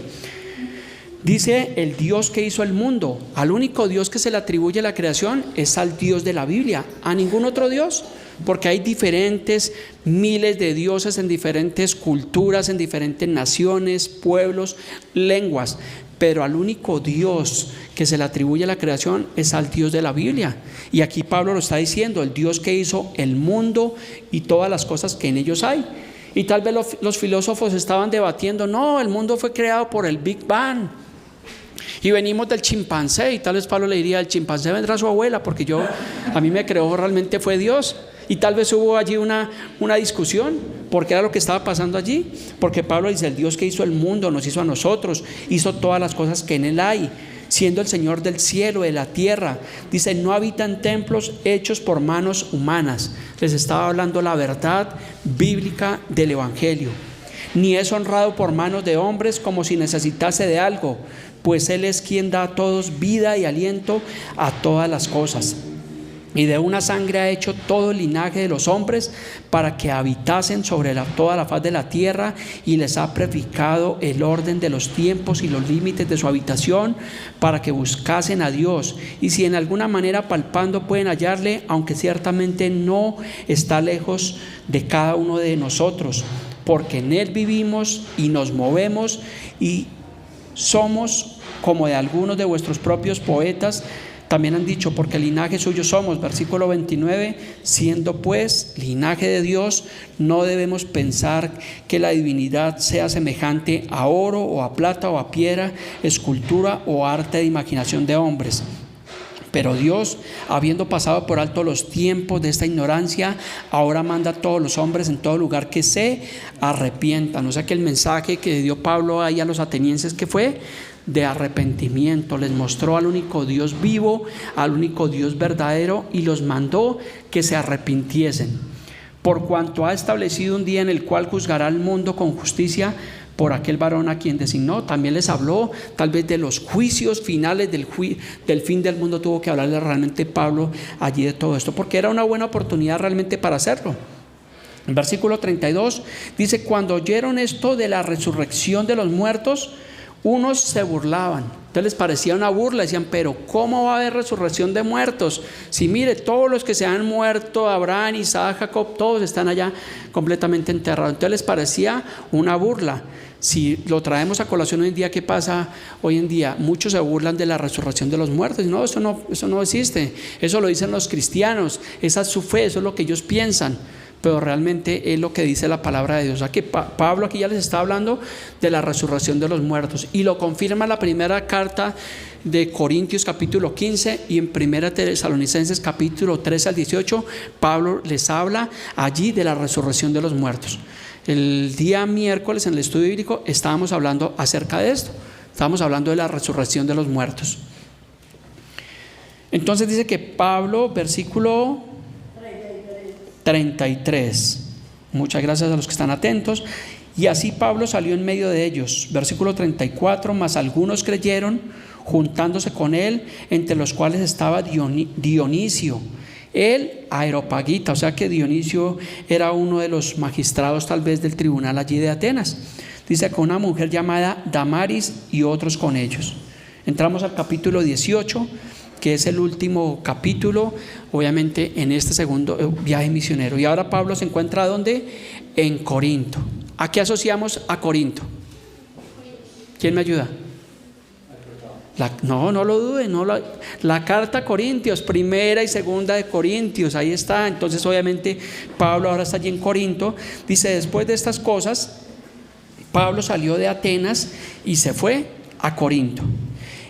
Dice: el Dios que hizo el mundo. Al único Dios que se le atribuye la creación es al Dios de la Biblia, a ningún otro Dios, porque hay diferentes miles de dioses en diferentes culturas, en diferentes naciones, pueblos, lenguas, pero al único Dios que se le atribuye la creación es al Dios de la Biblia. Y aquí Pablo lo está diciendo: el Dios que hizo el mundo y todas las cosas que en ellos hay. Y tal vez los filósofos estaban debatiendo: no, el mundo fue creado por el Big Bang y venimos del chimpancé. Y tal vez Pablo le diría: el chimpancé vendrá a su abuela, porque a mí me creó realmente fue Dios. Y tal vez hubo allí una discusión, porque era lo que estaba pasando allí. Porque Pablo dice: el Dios que hizo el mundo nos hizo a nosotros, hizo todas las cosas que en él hay, siendo el Señor del cielo, de la tierra. Dice: no habitan templos hechos por manos humanas. Les estaba hablando la verdad bíblica del evangelio. Ni es honrado por manos de hombres como si necesitase de algo, pues Él es quien da a todos vida y aliento a todas las cosas. Y de una sangre ha hecho todo el linaje de los hombres para que habitasen sobre toda la faz de la tierra, y les ha prefijado el orden de los tiempos y los límites de su habitación, para que buscasen a Dios, y si en alguna manera palpando pueden hallarle, aunque ciertamente no está lejos de cada uno de nosotros, porque en Él vivimos y nos movemos y somos, como de algunos de vuestros propios poetas, También han dicho, porque linaje suyo somos, versículo 29, siendo pues linaje de Dios, no debemos pensar que la divinidad sea semejante a oro o a plata o a piedra, escultura o arte de imaginación de hombres. Pero Dios, habiendo pasado por alto los tiempos de esta ignorancia, ahora manda a todos los hombres en todo lugar que se arrepientan. O sea que el mensaje que dio Pablo ahí a los atenienses, que fue de arrepentimiento, les mostró al único Dios vivo, al único Dios verdadero, y los mandó que se arrepintiesen, por cuanto ha establecido un día en el cual juzgará al mundo con justicia por aquel varón a quien designó. También les habló tal vez de los juicios finales, del fin del mundo. Tuvo que hablarle realmente Pablo allí de todo esto, porque era una buena oportunidad realmente para hacerlo. En versículo 32 dice: cuando oyeron esto de la resurrección de los muertos, unos se burlaban. Entonces les parecía una burla, decían: pero ¿cómo va a haber resurrección de muertos? Si mire, todos los que se han muerto, Abraham, Isaac, Jacob, todos están allá completamente enterrados. Entonces les parecía una burla. Si lo traemos a colación hoy en día, ¿qué pasa hoy en día? Muchos se burlan de la resurrección de los muertos. No, eso no existe. Eso lo dicen los cristianos. Esa es su fe, eso es lo que ellos piensan. Pero realmente es lo que dice la palabra de Dios. O sea que Pablo aquí ya les está hablando de la resurrección de los muertos, y lo confirma la primera carta de Corintios capítulo 15, y en primera Tesalonicenses capítulo 13 al 18 Pablo les habla allí de la resurrección de los muertos. El día miércoles en el estudio bíblico estábamos hablando acerca de esto, estábamos hablando de la resurrección de los muertos. Entonces dice que Pablo, versículo 33. Muchas gracias a los que están atentos. Y así Pablo salió en medio de ellos. Versículo 34. Mas algunos creyeron, juntándose con él, entre los cuales estaba Dionisio, el Areopagita. O sea que Dionisio era uno de los magistrados tal vez del tribunal allí de Atenas. Dice que una mujer llamada Damaris y otros con ellos. Entramos al capítulo 18, que es el último capítulo, obviamente, en este segundo viaje misionero. Y ahora Pablo se encuentra ¿dónde? En Corinto. ¿A qué asociamos a Corinto? ¿Quién me ayuda? No lo duden, la carta a Corintios, primera y segunda de Corintios, ahí está. Entonces obviamente Pablo ahora está allí en Corinto. Dice: después de estas cosas, Pablo salió de Atenas y se fue a Corinto.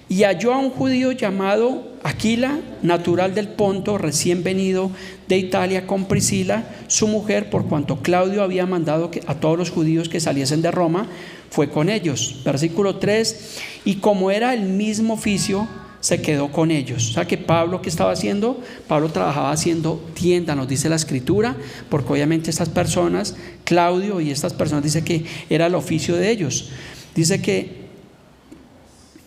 Y halló a un judío llamado Aquila, natural del Ponto, recién venido de Italia, con Priscila, su mujer, por cuanto Claudio había mandado a todos los judíos que saliesen de Roma, fue con ellos. Versículo 3, y como era el mismo oficio, se quedó con ellos. O sea que Pablo, ¿qué estaba haciendo? Pablo trabajaba haciendo tienda, nos dice la escritura, porque obviamente estas personas, Claudio y estas personas, dice que era el oficio de ellos. Dice que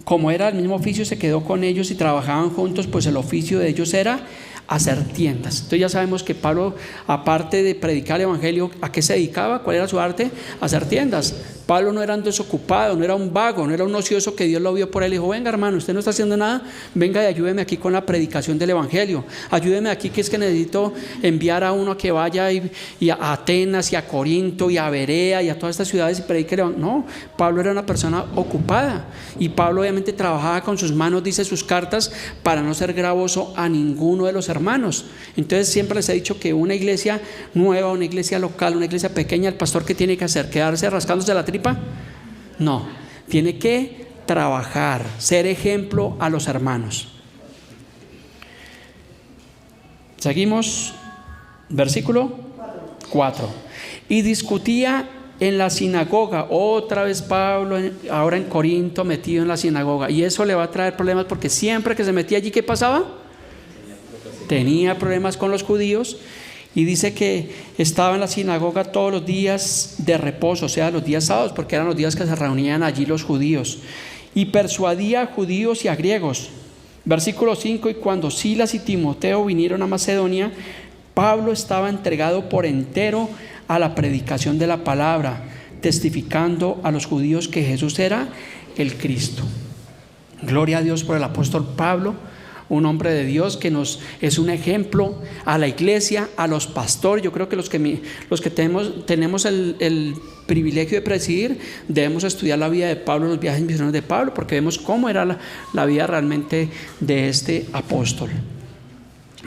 como era el mismo oficio, se quedó con ellos y trabajaban juntos, pues el oficio de ellos era hacer tiendas. Entonces ya sabemos que Pablo, aparte de predicar el evangelio, ¿a qué se dedicaba? ¿Cuál era su arte? A hacer tiendas. Pablo no era un desocupado, no era un vago, no era un ocioso que Dios lo vio por él y dijo: venga hermano, usted no está haciendo nada, venga y ayúdeme aquí con la predicación del evangelio, ayúdeme aquí que es que necesito enviar a uno que vaya y a Atenas y a Corinto y a Berea y a todas estas ciudades y predique el evangelio. No, Pablo era una persona ocupada, y Pablo obviamente trabajaba con sus manos, dice sus cartas, para no ser gravoso a ninguno de los hermanos. Entonces siempre les he dicho que una iglesia nueva, una iglesia local, una iglesia pequeña, el pastor, ¿qué tiene que hacer? ¿Quedarse rascándose la tripa? No, tiene que trabajar, ser ejemplo a los hermanos. Seguimos, versículo 4. Y discutía en la sinagoga. Otra vez Pablo, ahora en Corinto, metido en la sinagoga, y eso le va a traer problemas, porque siempre que se metía allí, ¿qué pasaba? Tenía problemas con los judíos. Y dice que estaba en la sinagoga todos los días de reposo, o sea, los días sábados, porque eran los días que se reunían allí los judíos, y persuadía a judíos y a griegos. Versículo 5, y cuando Silas y Timoteo vinieron a Macedonia, Pablo estaba entregado por entero a la predicación de la palabra, testificando a los judíos que Jesús era el Cristo. Gloria a Dios por el apóstol Pablo, un hombre de Dios que nos es un ejemplo a la iglesia, a los pastores. Yo creo que los que tenemos el privilegio de presidir, debemos estudiar la vida de Pablo, los viajes misioneros de Pablo, porque vemos cómo era la vida realmente de este apóstol.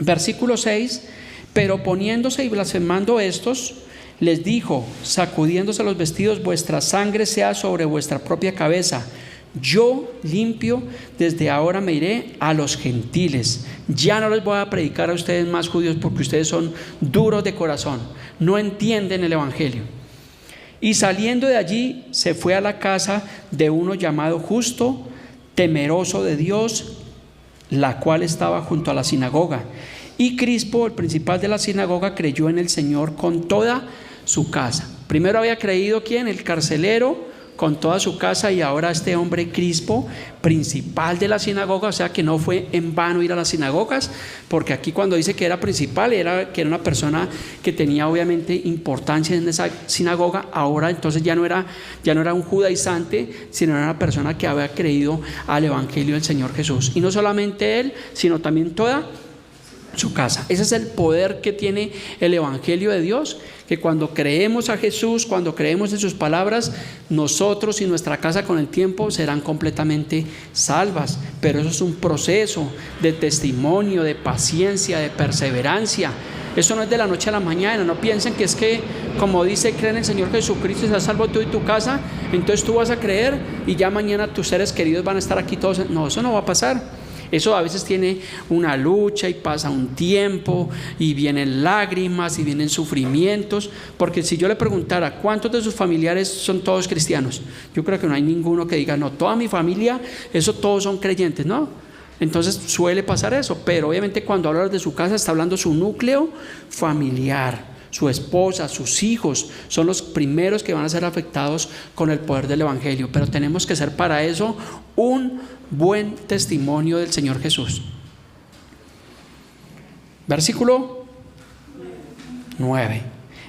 Versículo 6: pero poniéndose y blasfemando estos, les dijo, sacudiéndose los vestidos: vuestra sangre sea sobre vuestra propia cabeza. Yo limpio, desde ahora me iré a los gentiles. Ya no les voy a predicar a ustedes más judíos, porque ustedes son duros de corazón, no entienden el evangelio. Y saliendo de allí se fue a la casa de uno llamado Justo, temeroso de Dios, la cual estaba junto a la sinagoga. Y Crispo, el principal de la sinagoga, creyó en el Señor con toda su casa. Primero había creído ¿quién? El carcelero, con toda su casa, y ahora este hombre Crispo, principal de la sinagoga. O sea que no fue en vano ir a las sinagogas, porque aquí cuando dice que era principal, era que era una persona que tenía obviamente importancia en esa sinagoga. Ahora entonces ya no era un judaizante, sino era una persona que había creído al evangelio del Señor Jesús. Y no solamente él, sino también toda su casa. Ese es el poder que tiene el evangelio de Dios, que cuando creemos a Jesús, cuando creemos en sus palabras, nosotros y nuestra casa con el tiempo serán completamente salvas. Pero eso es un proceso de testimonio, de paciencia, de perseverancia. Eso no es de la noche a la mañana. No piensen que es que, como dice, creen en el Señor Jesucristo y serás salvo tú y tu casa, entonces tú vas a creer y ya mañana tus seres queridos van a estar aquí todos. No, eso no va a pasar. Eso a veces tiene una lucha y pasa un tiempo y vienen lágrimas y vienen sufrimientos, porque si yo le preguntara ¿cuántos de sus familiares son todos cristianos? Yo creo que no hay ninguno que diga no, toda mi familia, eso todos son creyentes, ¿no? Entonces suele pasar eso, pero obviamente cuando habla de su casa está hablando su núcleo familiar, su esposa, sus hijos, son los primeros que van a ser afectados con el poder del evangelio. Pero tenemos que ser para eso un buen testimonio del Señor Jesús. Versículo 9.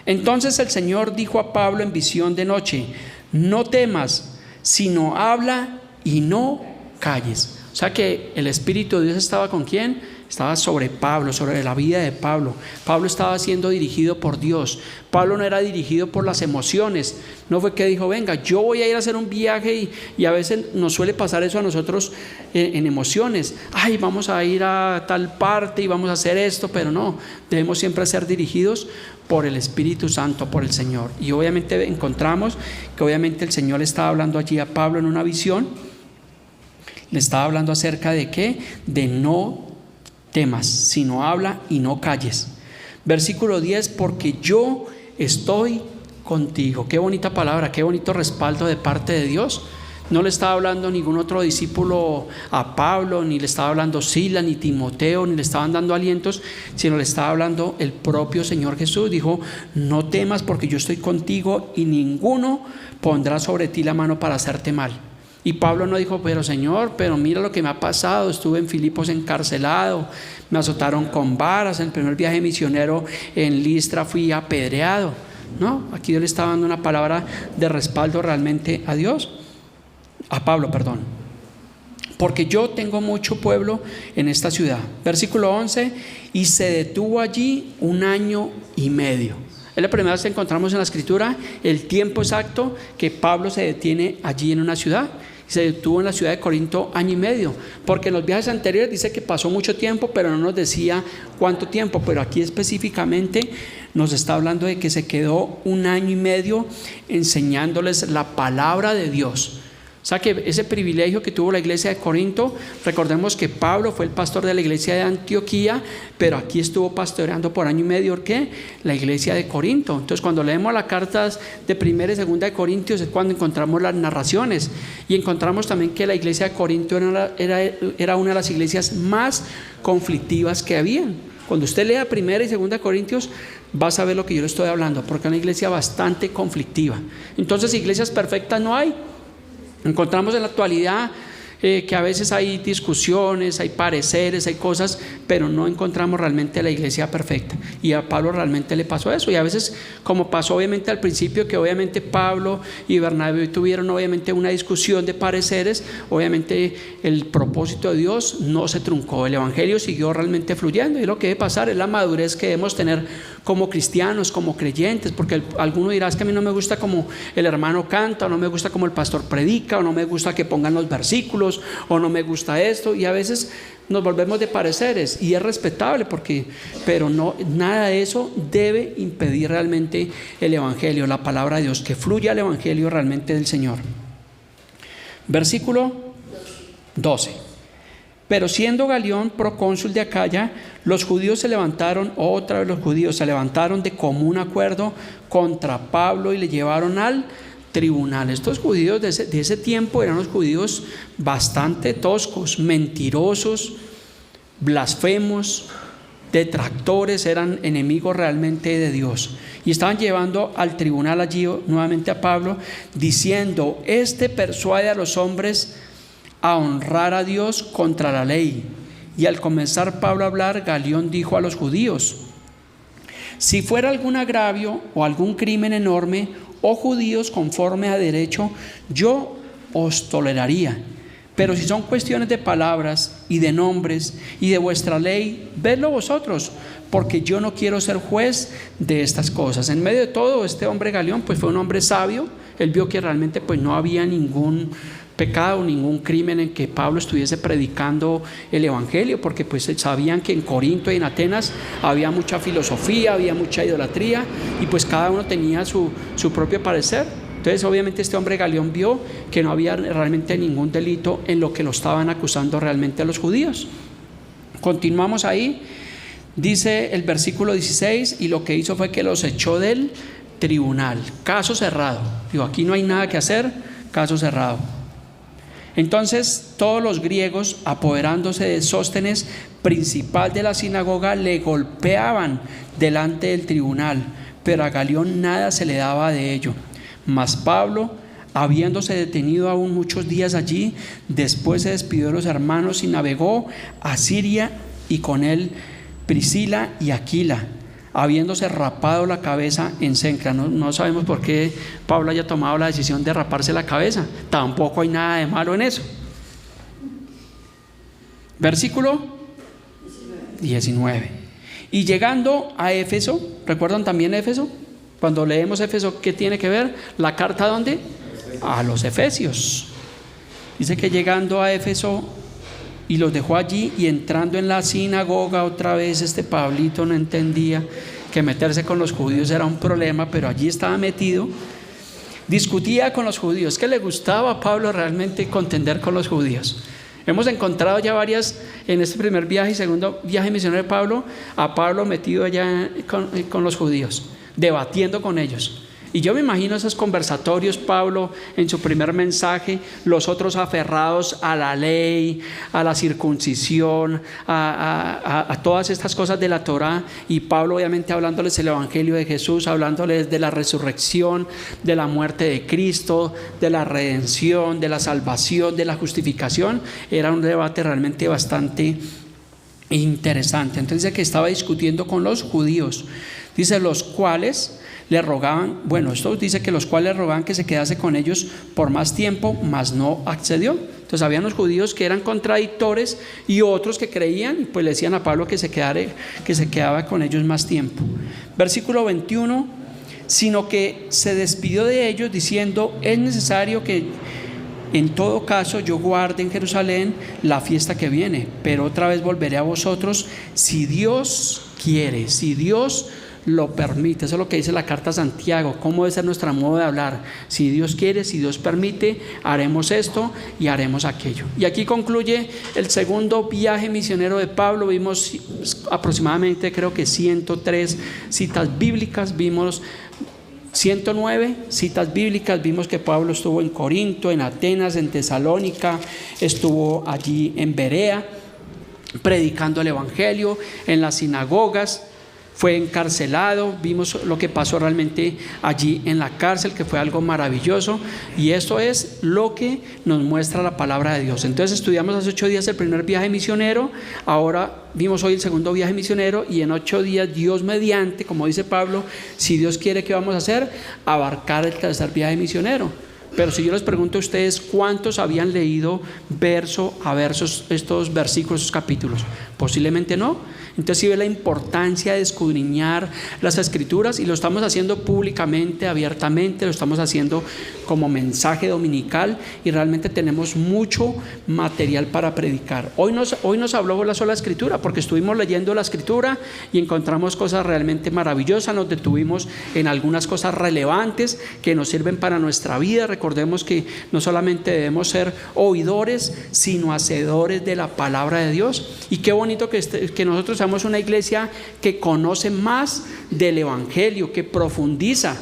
Entonces el Señor dijo a Pablo en visión de noche: no temas, sino habla y no calles. O sea que el Espíritu de Dios estaba ¿con quién? Estaba sobre Pablo, sobre la vida de Pablo. Pablo estaba siendo dirigido por Dios. Pablo no era dirigido por las emociones. No fue que dijo, venga, yo voy a ir a hacer un viaje, y a veces nos suele pasar eso a nosotros en emociones. Ay, vamos a ir a tal parte y vamos a hacer esto, pero no, debemos siempre ser dirigidos por el Espíritu Santo, por el Señor. Y obviamente encontramos que obviamente el Señor le estaba hablando allí a Pablo en una visión. Le estaba hablando acerca de ¿qué? De no temas, sino habla y no calles. Versículo 10: porque yo estoy contigo. Qué bonita palabra, qué bonito respaldo de parte de Dios. No le estaba hablando ningún otro discípulo a Pablo, ni le estaba hablando Silas, ni Timoteo, ni le estaban dando alientos, sino le estaba hablando el propio Señor Jesús. Dijo, no temas porque yo estoy contigo y ninguno pondrá sobre ti la mano para hacerte mal. Y Pablo no dijo, pero Señor, pero mira lo que me ha pasado, estuve en Filipos encarcelado, me azotaron con varas, en el primer viaje misionero en Listra fui apedreado. No, aquí Dios le estaba dando una palabra de respaldo realmente a Pablo, perdón. Porque yo tengo mucho pueblo en esta ciudad. Versículo 11: y se detuvo allí 1 año y medio. Es la primera vez que encontramos en la Escritura el tiempo exacto que Pablo se detiene allí en una ciudad. Se detuvo en la ciudad de Corinto 1 año y medio, porque en los viajes anteriores dice que pasó mucho tiempo, pero no nos decía cuánto tiempo. Pero aquí específicamente nos está hablando de que se quedó 1 año y medio enseñándoles la palabra de Dios. O sea que ese privilegio que tuvo la iglesia de Corinto, recordemos que Pablo fue el pastor de la iglesia de Antioquía, pero aquí estuvo pastoreando por 1 año y medio, ¿por qué? La iglesia de Corinto. Entonces cuando leemos las cartas de 1 y 2 de Corintios es cuando encontramos las narraciones, y encontramos también que la iglesia de Corinto era una de las iglesias más conflictivas que habían. Cuando usted lea 1 y 2 de Corintios va a saber lo que yo le estoy hablando, porque es una iglesia bastante conflictiva. Entonces iglesias perfectas no hay. Encontramos en la actualidad que a veces hay discusiones, hay pareceres, hay cosas, pero no encontramos realmente la iglesia perfecta. Y a Pablo realmente le pasó eso. Y a veces, como pasó obviamente al principio, que obviamente Pablo y Bernabé tuvieron obviamente una discusión de pareceres, obviamente el propósito de Dios no se truncó, el evangelio siguió realmente fluyendo. Y lo que debe pasar es la madurez que debemos tener como cristianos, como creyentes, porque alguno dirá: es que a mí no me gusta como el hermano canta, o no me gusta como el pastor predica, o no me gusta que pongan los versículos, o no me gusta esto. Y a veces nos volvemos de pareceres, y es respetable, pero no, nada de eso debe impedir realmente el evangelio, la palabra de Dios, que fluya el evangelio realmente del Señor. Versículo 12. Pero siendo Galión procónsul de Acaya, los judíos se levantaron de común acuerdo contra Pablo y le llevaron al tribunal. Estos judíos de ese tiempo eran los judíos bastante toscos, mentirosos, blasfemos, detractores, eran enemigos realmente de Dios. Y estaban llevando al tribunal allí nuevamente a Pablo, diciendo: este persuade a los hombres a honrar a Dios contra la ley. Y al comenzar Pablo a hablar, Galión dijo a los judíos: si fuera algún agravio o algún crimen enorme, oh judíos, conforme a derecho, yo os toleraría. Pero si son cuestiones de palabras y de nombres y de vuestra ley, vedlo vosotros, porque yo no quiero ser juez de estas cosas. En medio de todo, este hombre Galión pues fue un hombre sabio. Él vio que realmente pues no había ningún pecado, ningún crimen en que Pablo estuviese predicando el evangelio, porque pues sabían que en Corinto y en Atenas había mucha filosofía, había mucha idolatría, y pues cada uno tenía su propio parecer. Entonces obviamente este hombre Galión vio que no había realmente ningún delito en lo que lo estaban acusando realmente a los judíos. Continuamos ahí, dice el versículo 16: y lo que hizo fue que los echó del tribunal. Caso cerrado. Digo, aquí no hay nada que hacer, caso cerrado. Entonces todos los griegos, apoderándose de Sóstenes, principal de la sinagoga, le golpeaban delante del tribunal, pero a Galión nada se le daba de ello. Mas Pablo, habiéndose detenido aún muchos días allí, después se despidió de los hermanos y navegó a Siria, y con él Priscila y Aquila, habiéndose rapado la cabeza en Cencrea. No sabemos por qué Pablo haya tomado la decisión de raparse la cabeza. Tampoco hay nada de malo en eso. Versículo 19. Y llegando a Éfeso, ¿recuerdan también Éfeso? Cuando leemos Éfeso, ¿qué tiene que ver? La carta, ¿a dónde? A los Efesios. Dice que llegando a Éfeso, y los dejó allí, y entrando en la sinagoga otra vez, este Pablito no entendía que meterse con los judíos era un problema, pero allí estaba metido. Discutía con los judíos, que le gustaba a Pablo realmente contender con los judíos. Hemos encontrado ya varias, en este primer viaje y segundo viaje misionero de Pablo, a Pablo metido allá con los judíos, debatiendo con ellos. Y yo me imagino esos conversatorios, Pablo en su primer mensaje, los otros aferrados a la ley, a la circuncisión, a todas estas cosas de la Torá, y Pablo obviamente hablándoles el evangelio de Jesús, hablándoles de la resurrección, de la muerte de Cristo, de la redención, de la salvación, de la justificación. Era un debate realmente bastante interesante. Entonces dice que estaba discutiendo con los judíos, dice, los cuales le rogaban, esto dice que los cuales rogaban que se quedase con ellos por más tiempo, mas no accedió. Entonces habían los judíos que eran contradictores y otros que creían, y pues le decían a Pablo que se quedaba con ellos más tiempo. Versículo 21, sino que se despidió de ellos diciendo: es necesario que en todo caso yo guarde en Jerusalén la fiesta que viene, pero otra vez volveré a vosotros si Dios quiere, si Dios lo permite. Eso es lo que dice la carta a Santiago, cómo debe ser nuestro modo de hablar. Si Dios quiere, si Dios permite, haremos esto y haremos aquello. Y aquí concluye el segundo viaje misionero de Pablo. Vimos aproximadamente, creo que 103 citas bíblicas, vimos 109 citas bíblicas. Vimos que Pablo estuvo en Corinto, en Atenas, en Tesalónica, estuvo allí en Berea predicando el evangelio, en las sinagogas. fue encarcelado, vimos lo que pasó realmente allí en la cárcel, que fue algo maravilloso, y esto es lo que nos muestra la palabra de Dios. Entonces estudiamos hace 8 días el primer viaje misionero, ahora vimos hoy el segundo viaje misionero, y en 8 días, Dios mediante, como dice Pablo, si Dios quiere, ¿qué vamos a hacer? Abarcar el tercer viaje misionero. Pero si yo les pregunto a ustedes, ¿cuántos habían leído verso a verso estos versículos, estos capítulos? Posiblemente no. Entonces, si ve la importancia de escudriñar las escrituras, y lo estamos haciendo públicamente, abiertamente, lo estamos haciendo como mensaje dominical, y realmente tenemos mucho material para predicar. Hoy nos habló la sola escritura, porque estuvimos leyendo la escritura y encontramos cosas realmente maravillosas, nos detuvimos en algunas cosas relevantes que nos sirven para nuestra vida. Recordemos que no solamente debemos ser oidores, sino hacedores de la palabra de Dios. Y qué bonito que nosotros seamos una iglesia que conoce más del evangelio, que profundiza.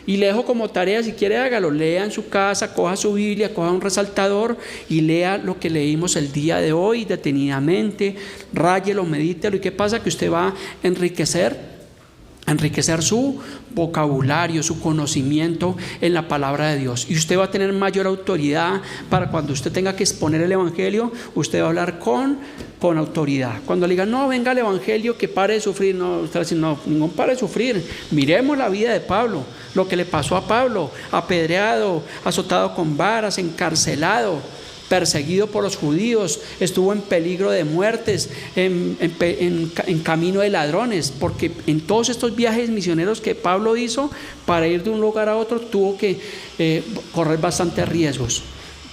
Y le dejo como tarea, si quiere hágalo, lea en su casa, coja su Biblia, coja un resaltador y lea lo que leímos el día de hoy detenidamente, ráyelo, medítelo. ¿Y qué pasa? Que usted va a enriquecer su vocabulario, su conocimiento en la palabra de Dios, y usted va a tener mayor autoridad para cuando usted tenga que exponer el evangelio. Usted va a hablar con autoridad. Cuando le digan, no, venga el evangelio, que pare de sufrir, no, usted va a decir, no, ningún pare de sufrir. Miremos la vida de Pablo, lo que le pasó a Pablo: apedreado, azotado con varas, encarcelado, perseguido por los judíos, estuvo en peligro de muertes, en camino de ladrones, porque en todos estos viajes misioneros que Pablo hizo, para ir de un lugar a otro, tuvo que correr bastantes riesgos.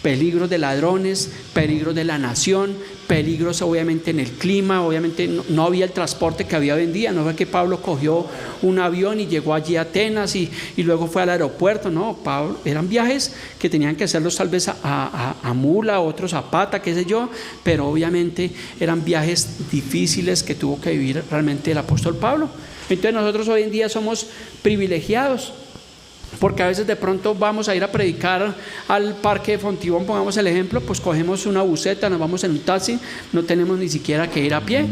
Peligros de ladrones, peligros de la nación, peligros obviamente en el clima. Obviamente no había el transporte que había hoy en día. No fue que Pablo cogió un avión y llegó allí a Atenas y luego fue al aeropuerto. No, Pablo, eran viajes que tenían que hacerlos tal vez a mula, otros a pata, qué sé yo, pero obviamente eran viajes difíciles que tuvo que vivir realmente el apóstol Pablo. Entonces nosotros hoy en día somos privilegiados, porque a veces de pronto vamos a ir a predicar al parque de Fontibón, pongamos el ejemplo, pues cogemos una buseta, nos vamos en un taxi, no tenemos ni siquiera que ir a pie.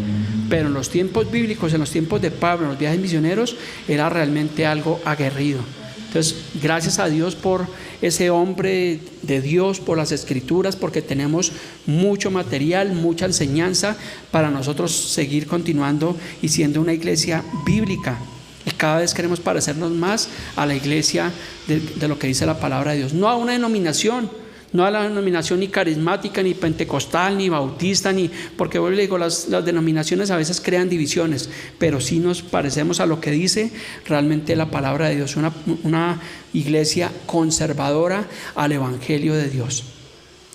Pero en los tiempos bíblicos, en los tiempos de Pablo, en los viajes misioneros, era realmente algo aguerrido. Entonces, gracias a Dios por ese hombre de Dios, por las escrituras, porque tenemos mucho material, mucha enseñanza para nosotros seguir continuando y siendo una iglesia bíblica. Y cada vez queremos parecernos más a la iglesia de lo que dice la palabra de Dios. No a una denominación, no a la denominación ni carismática, ni pentecostal, ni bautista, porque hoy le digo, las denominaciones a veces crean divisiones, pero sí nos parecemos a lo que dice realmente la palabra de Dios, una iglesia conservadora al evangelio de Dios.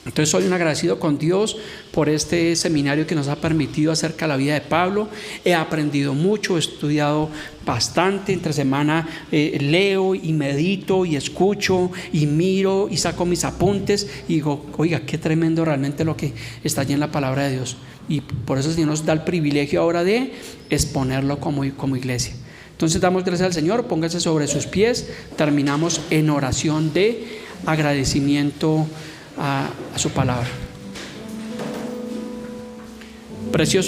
Entonces soy un agradecido con Dios por este seminario que nos ha permitido acerca de la vida de Pablo. He aprendido mucho, he estudiado bastante. Entre semana leo y medito y escucho y miro y saco mis apuntes y digo, oiga, qué tremendo realmente lo que está allí en la palabra de Dios. Y por eso el Señor nos da el privilegio ahora de exponerlo como iglesia. Entonces damos gracias al Señor, póngase sobre sus pies, terminamos en oración de agradecimiento a su palabra. Precioso